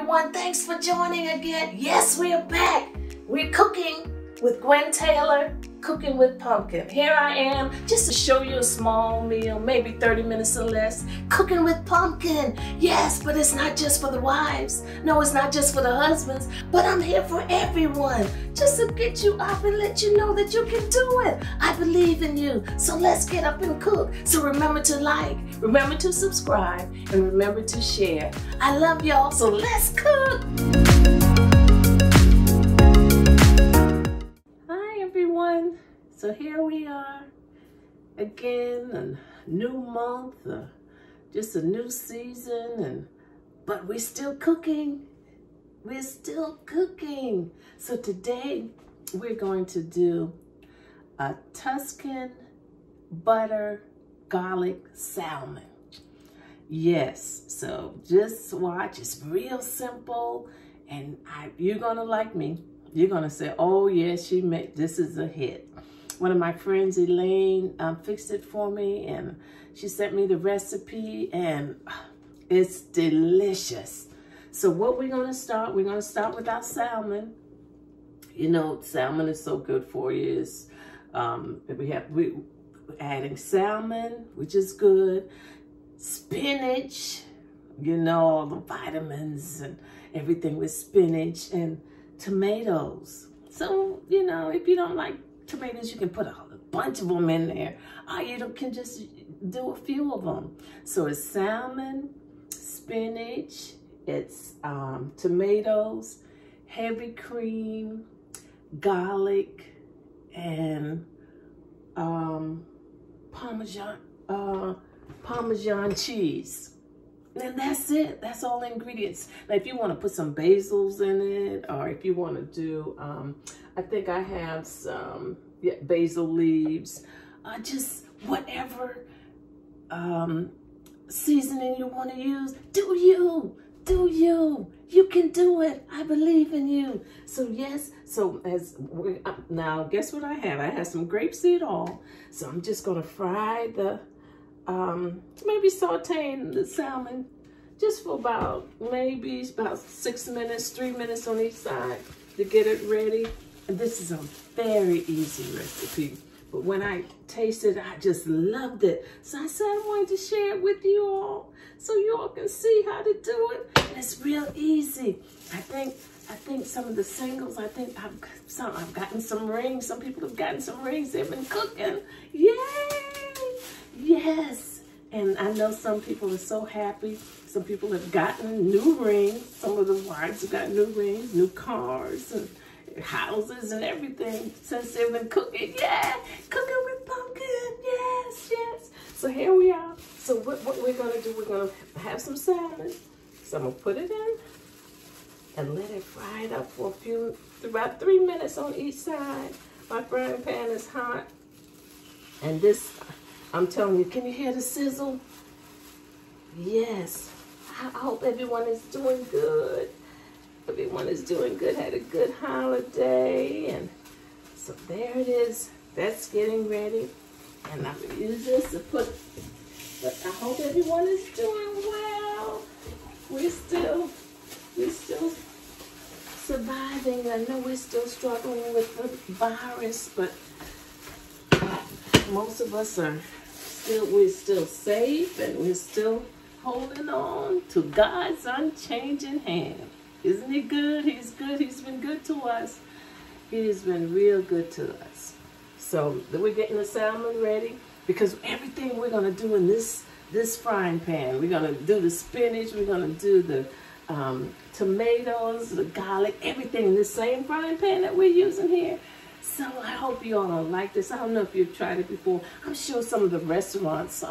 everyone. Thanks for joining again. Yes, we are back. We're cooking with Gwen Taylor, cooking with pumpkin. Here I am, just to show you a small meal, maybe 30 minutes or less, cooking with pumpkin. Yes, but it's not just for the wives. No, it's not just for the husbands, but I'm here for everyone, just to get you up and let you know that you can do it. I believe in you, so let's get up and cook. So remember to like, remember to subscribe, and remember to share. I love y'all, so let's cook. Everyone, so here we are again, a new month, just a new season, but we're still cooking. We're still cooking. So today we're going to do a Tuscan butter garlic salmon. Yes, so just watch. It's real simple, and you're gonna like me. You're gonna say, oh yeah, this is a hit. One of my friends, Elaine, fixed it for me, and she sent me the recipe, and it's delicious. So what we're gonna start with our salmon. You know, salmon is so good for you. We're adding salmon, which is good. Spinach, you know, all the vitamins and everything with spinach, and tomatoes. So, you know, if you don't like tomatoes, you can put a bunch of them in there, or you can just do a few of them. So it's salmon, spinach, it's tomatoes, heavy cream, garlic, and Parmesan cheese. And that's it. That's all the ingredients. Now, if you want to put some basils in it, or if you want to do, I think I have some basil leaves, just whatever seasoning you want to use. Do you. You can do it. I believe in you. So yes, so now guess what I have? I have some grapeseed oil. So I'm just going to fry the, maybe sauteing the salmon just for about 6 minutes, 3 minutes on each side to get it ready. And this is a very easy recipe, but when I tasted it, I just loved it. So I said I wanted to share it with you all, so you all can see how to do it. And it's real easy. I think some of the singles, I've gotten some rings. Some people have gotten some rings. They've been cooking. Yay! Yes. And I know some people are so happy. Some people have gotten new rings. Some of the wives have gotten new rings, new cars, and houses and everything since they've been cooking. Yeah, cooking with pumpkin. Yes, yes. So here we are. So what we're gonna do, we're gonna have some salmon. So I'm gonna put it in and let it fry it up for about 3 minutes on each side. My frying pan is hot, and this, I'm telling you, can you hear the sizzle? Yes. I hope everyone is doing good. Everyone is doing good, had a good holiday. And so there it is. That's getting ready. And I'm going to use this to put, but I hope everyone is doing well. We're still surviving. I know we're still struggling with the virus, but most of us we're still safe, and we're still holding on to God's unchanging hand. Isn't he good? He's good. He's been good to us. He's been real good to us. So we're getting the salmon ready, because everything we're going to do in this frying pan, we're going to do the spinach, we're going to do the tomatoes, the garlic, everything in the same frying pan that we're using here. So I hope you all like this. I don't know if you've tried it before. I'm sure some of the restaurants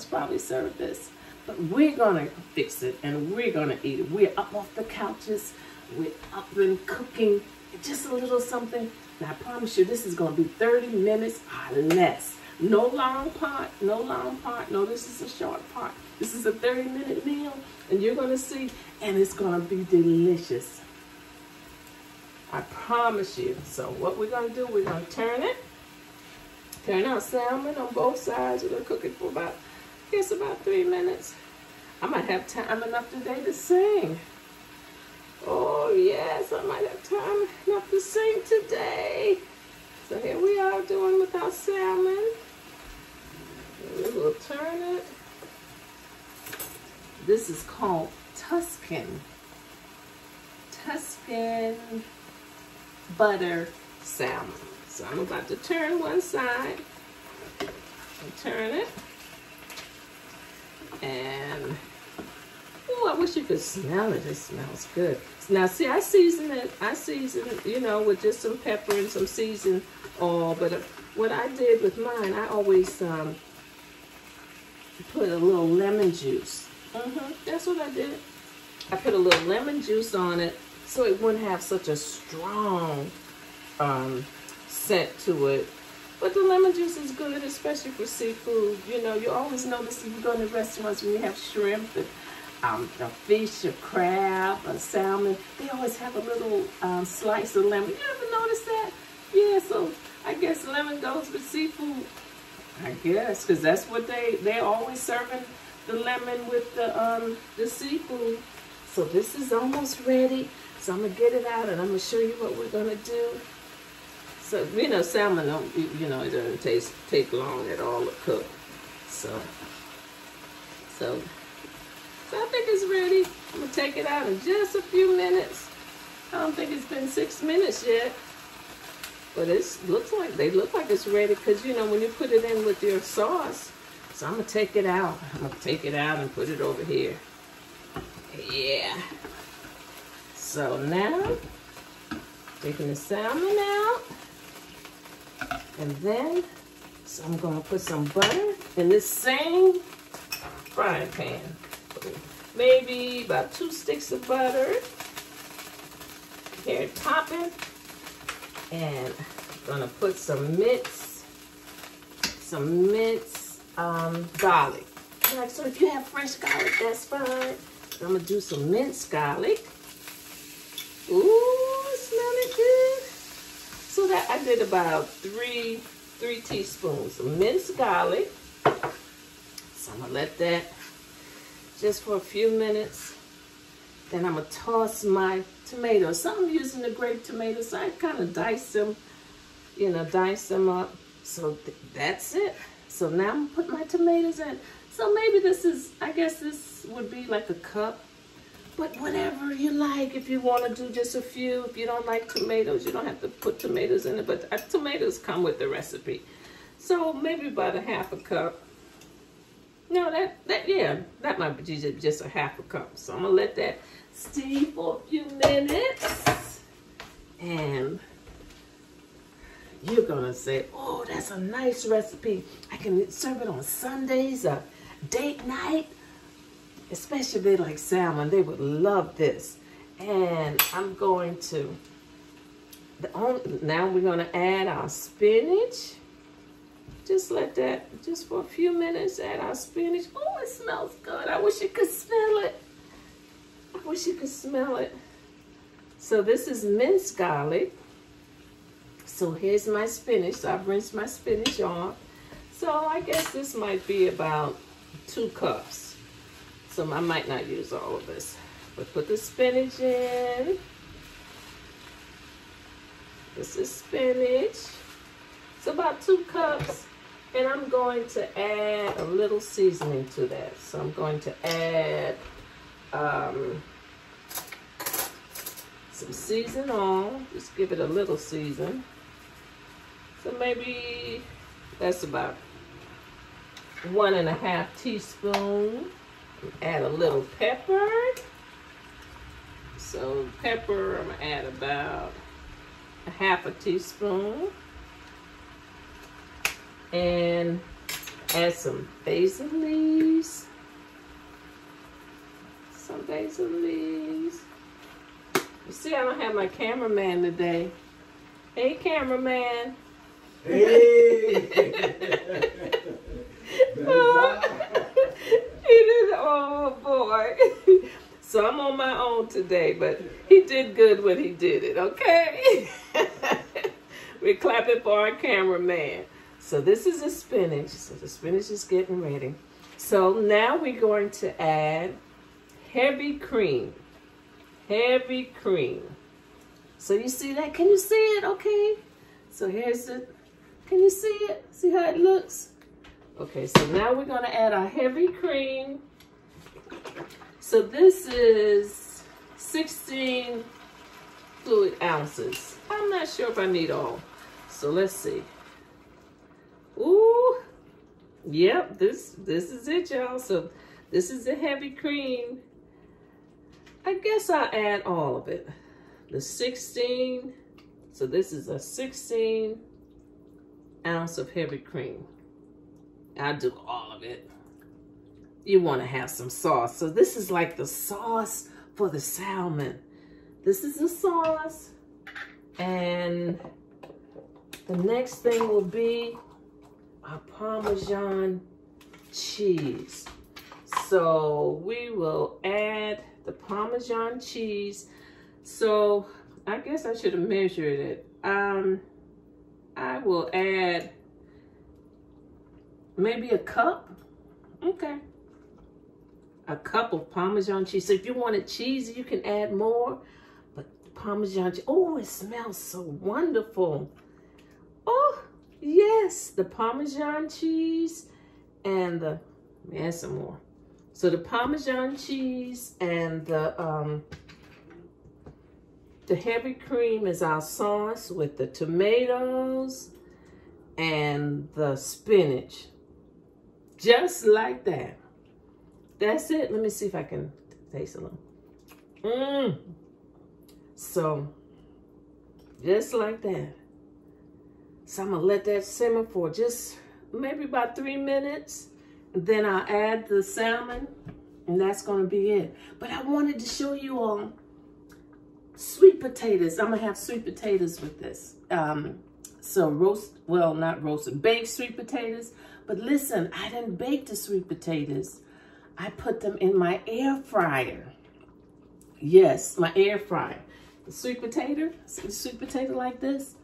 probably serve this. But we're going to fix it, and we're going to eat it. We're up off the couches. We're up and cooking. Just a little something. Now, I promise you, this is going to be 30 minutes or less. No long part. No long part. No, this is a short part. This is a 30-minute meal, and you're going to see, and it's going to be delicious. I promise you. So what we're going to do, we're going to turn our salmon on both sides. We're going to cook it for about 3 minutes. I might have time enough today to sing. Oh yes, I might have time enough to sing today. So here we are doing with our salmon. We will turn it. This is called Tuscan butter salmon. So I'm about to turn one side and turn it. And oh, I wish you could smell it. It smells good. Now see, I season it, you know, with just some pepper and some seasoned oil. But what I did with mine, I always put a little lemon juice. That's what I did. I put a little lemon juice on it so it wouldn't have such a strong scent to it. But the lemon juice is good, especially for seafood. You know, you always notice if you go to restaurants when you have shrimp and a fish, a crab, a salmon, they always have a little slice of lemon. You ever notice that? Yeah, so I guess lemon goes with seafood. I guess, because that's what they're always serving the lemon with the seafood. So this is almost ready. So I'm gonna get it out and I'm gonna show you what we're gonna do. So you know, salmon don't, you know, it doesn't take long at all to cook. So I think it's ready. I'm gonna take it out in just a few minutes. I don't think it's been 6 minutes yet. But they look like it's ready because, you know, when you put it in with your sauce. So I'm going to take it out. I'm going to take it out and put it over here. Yeah. So now, taking the salmon out. And then, so I'm going to put some butter in this same frying pan. Maybe about 2 sticks of butter. Here, topping. And I'm gonna put some minced garlic. Like, so if you have fresh garlic, that's fine. I'm gonna do some minced garlic. Ooh, smelling good. So that I did about three teaspoons of minced garlic. So I'm gonna let that just for a few minutes. Then I'm gonna toss my tomatoes. So I'm using the grape tomatoes. So I kind of dice them, you know, dice them up. So that's it. So now I'm gonna put my tomatoes in. So maybe this is, I guess this would be like a cup. But whatever you like, if you want to do just a few. If you don't like tomatoes, you don't have to put tomatoes in it. But tomatoes come with the recipe. So maybe about a half a cup. No, that might be just a half a cup. So I'm gonna let that steam for a few minutes. And you're gonna say, oh, that's a nice recipe. I can serve it on Sundays, a date night. Especially if they like salmon, they would love this. And I'm going to, now we're gonna add our spinach. Just let that, just for a few minutes, add our spinach. Oh, it smells good. I wish you could smell it. I wish you could smell it. So this is minced garlic. So here's my spinach. So I've rinsed my spinach off. So I guess this might be about 2 cups. So I might not use all of this. But put the spinach in. This is spinach. It's about 2 cups. And I'm going to add a little seasoning to that. So I'm going to add some seasoned oil. Just give it a little season. So maybe that's about 1.5 teaspoons. Add a little pepper. So pepper, I'm gonna add about 1/2 teaspoon. And add some basil leaves. Some basil leaves. You see, I don't have my cameraman today. Hey, cameraman. Hey. Oh boy. So I'm on my own today, but he did good when he did it, okay? We're clapping for our cameraman. So this is the spinach. So the spinach is getting ready. So now we're going to add heavy cream. heavy cream. So you see that? Can you see it? Okay. So here's the, can you see it? See how it looks? Okay, so now we're gonna add our heavy cream. So this is 16 fluid ounces. I'm not sure if I need all. So let's see. Ooh, yep, this is it, y'all. So this is the heavy cream. I guess I'll add all of it. The 16, so this is a 16 ounce of heavy cream. I'll do all of it. You want to have some sauce. So this is like the sauce for the salmon. This is the sauce. And the next thing will be our Parmesan cheese. So we will add the Parmesan cheese. So I guess I should have measured it. I will add maybe a cup. Okay. A cup of Parmesan cheese. So if you want it cheesy, you can add more. But Parmesan cheese, oh, it smells so wonderful. Oh, yes, the Parmesan cheese and the, add some more. So the Parmesan cheese and the heavy cream is our sauce with the tomatoes and the spinach. Just like that. That's it. Let me see if I can taste a little. So, just like that. So I'm going to let that simmer for just maybe about 3 minutes. Then I'll add the salmon, and that's going to be it. But I wanted to show you all sweet potatoes. I'm going to have sweet potatoes with this. So not roasted, baked sweet potatoes. But listen, I didn't bake the sweet potatoes. I put them in my air fryer. Yes, my air fryer. The sweet potato like this,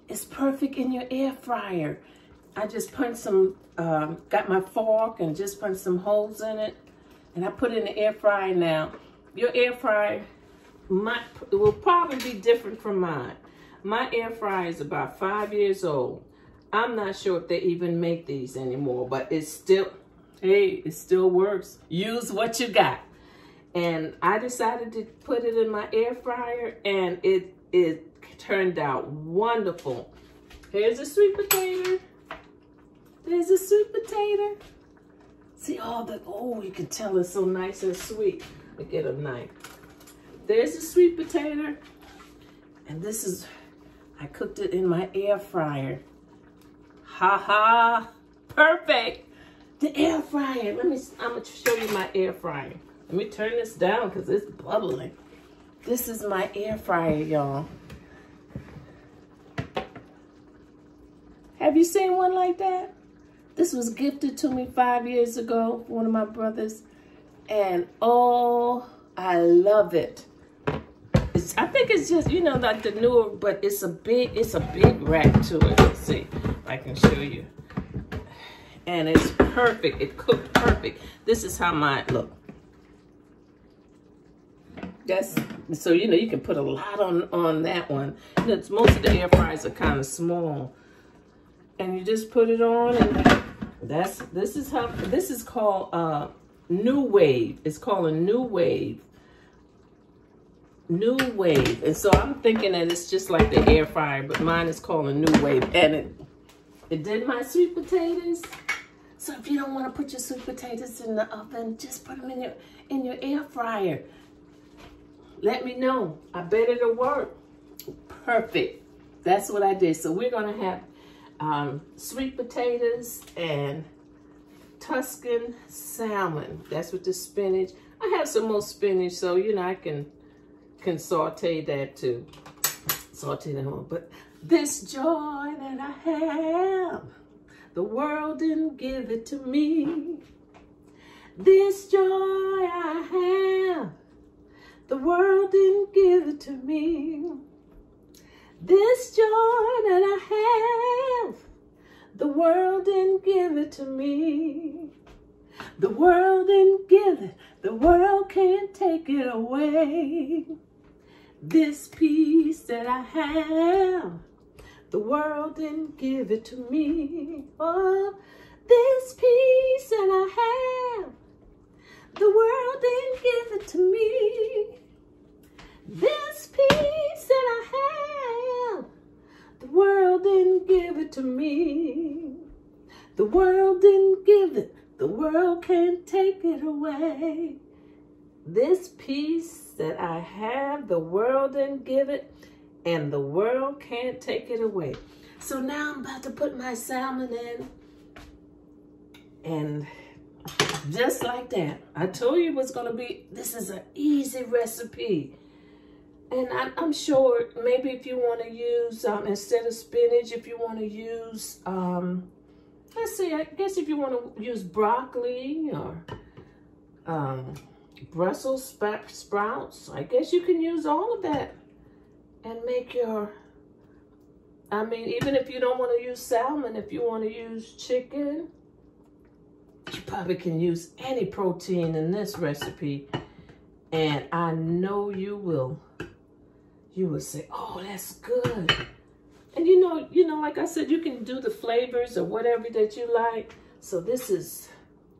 it's perfect in your air fryer. I just punched some, got my fork and just punched some holes in it. And I put it in the air fryer now. Your air fryer, it will probably be different from mine. My air fryer is about 5 years old. I'm not sure if they even make these anymore, but it's still, hey, it still works. Use what you got. And I decided to put it in my air fryer, and it turned out wonderful. Here's a sweet potato. There's a sweet potato. See all the, oh, you can tell it's so nice and sweet. I get a knife. There's a sweet potato. And this is, I cooked it in my air fryer. Ha ha, perfect. The air fryer. I'm gonna show you my air fryer. Let me turn this down because it's bubbling. This is my air fryer, y'all. Have you seen one like that? This was gifted to me 5 years ago, one of my brothers. And oh, I love it. I think it's just, you know, like the newer, but it's a big rack to it. Let's see if I can show you. And it's perfect. It cooked perfect. This is how mine look. That's, so, you know, you can put a lot on that one. You know, most of the air fryers are kind of small. And you just put it on, and this is called New Wave. It's called a New Wave. New Wave. And so I'm thinking that it's just like the air fryer, but mine is called a New Wave. And it did my sweet potatoes. So if you don't want to put your sweet potatoes in the oven, just put them in your air fryer. Let me know. I bet it'll work. Perfect. That's what I did. So we're going to have sweet potatoes and Tuscan salmon. That's with the spinach. I have some more spinach, so you know I can saute that too. Saute that one. But this joy that I have, the world didn't give it to me. This joy I have, the world didn't give it to me. This joy that I have, the world didn't give it to me. The world didn't give it. The world can't take it away. This peace that I have, the world didn't give it to me. Oh, this peace that I have, the world didn't give it to me. This peace that I have, the world didn't give it to me. The world didn't give it. The world can't take it away. This peace that I have, the world didn't give it, and the world can't take it away. So now I'm about to put my salmon in. And just like that, I told you it was going to be, this is an easy recipe. And I'm sure maybe if you want to use, instead of spinach, if you want to use, let's see, I guess if you want to use broccoli or Brussels sprouts, I guess you can use all of that and make your, I mean, even if you don't want to use salmon, if you want to use chicken, you probably can use any protein in this recipe. And I know you will say, oh, that's good. And you know, like I said, you can do the flavors or whatever that you like. So this is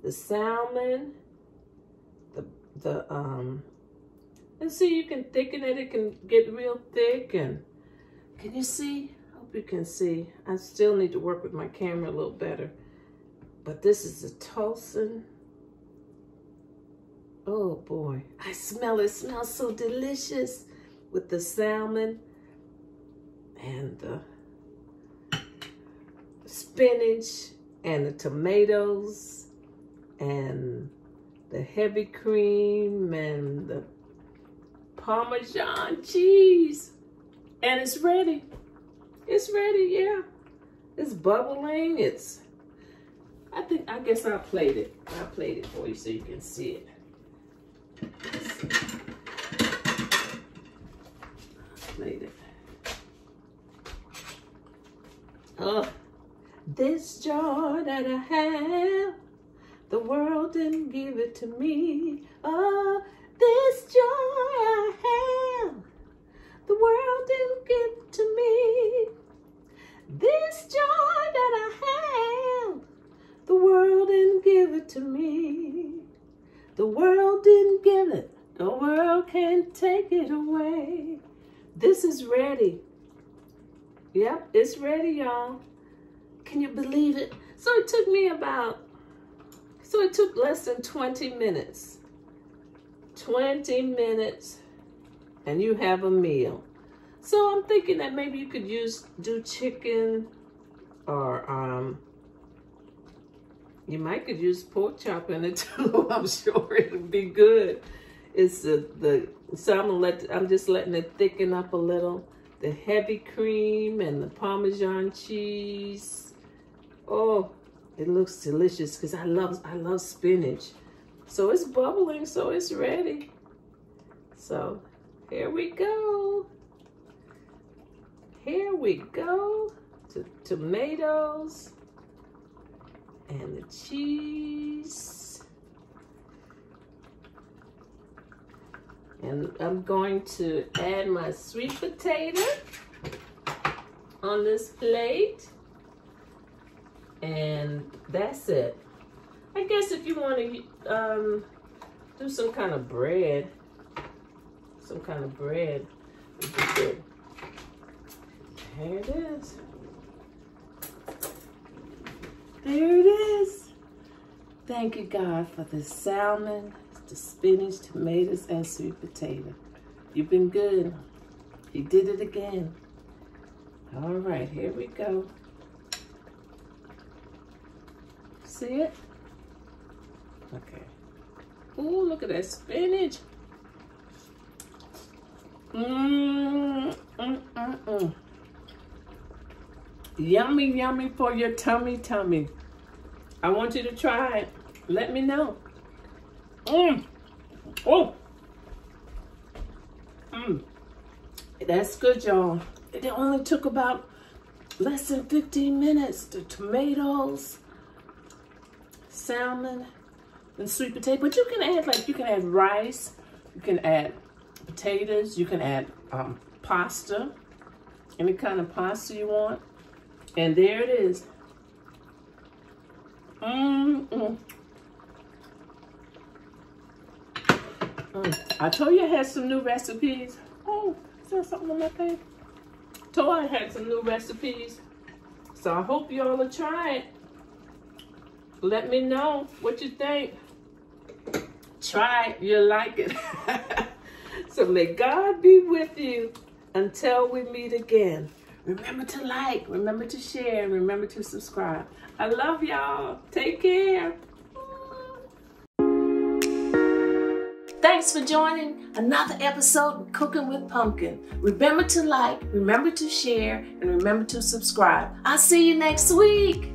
the salmon, and see, you can thicken it. It can get real thick. And can you see? I hope you can see. I still need to work with my camera a little better. But this is a Tuscan. Oh boy, I smell it. It smells so delicious with the salmon and the spinach and the tomatoes and the heavy cream and the Parmesan cheese. And it's ready. It's ready, yeah. It's bubbling. I guess I'll plate it. I'll plate it for you so you can see it. Plate it. Oh, this joy that I have, the world didn't give it to me. Oh, this joy I have, the world didn't give it to me. This joy that I have, the world didn't give it to me. The world didn't give it. The world can't take it away. This is ready. Yep, it's ready, y'all. Can you believe it? So it took me it took less than 20 minutes. 20 minutes and you have a meal. So I'm thinking that maybe you could do chicken or you might could use pork chop in it too. I'm sure it would be good. It's so I'm just letting it thicken up a little. The heavy cream and the Parmesan cheese. Oh, it looks delicious because I love spinach. So it's bubbling, so it's ready. So here we go. Here we go. Tomatoes and the cheese. And I'm going to add my sweet potato on this plate. And that's it. I guess if you want to do some kind of bread, would be good. There it is. There it is. Thank you, God, for the salmon, the spinach, tomatoes, and sweet potato. You've been good. He did it again. All right, here we go. See it? Okay. Ooh, look at that spinach. Yummy, yummy for your tummy. I want you to try it. Let me know. Oh. That's good, y'all. It only took about less than 15 minutes. The tomatoes, salmon, and sweet potato. But you can add rice. You can add potatoes. You can add pasta, any kind of pasta you want. And there it is. I told you I had some new recipes. Oh, is there something on my page? Told I had some new recipes. So I hope y'all will try it. Let me know what you think. Try it, you'll like it. So may God be with you until we meet again. Remember to like, remember to share, and remember to subscribe. I love y'all. Take care. Thanks for joining another episode of Cooking with Pumpkin. Remember to like, remember to share, and remember to subscribe. I'll see you next week.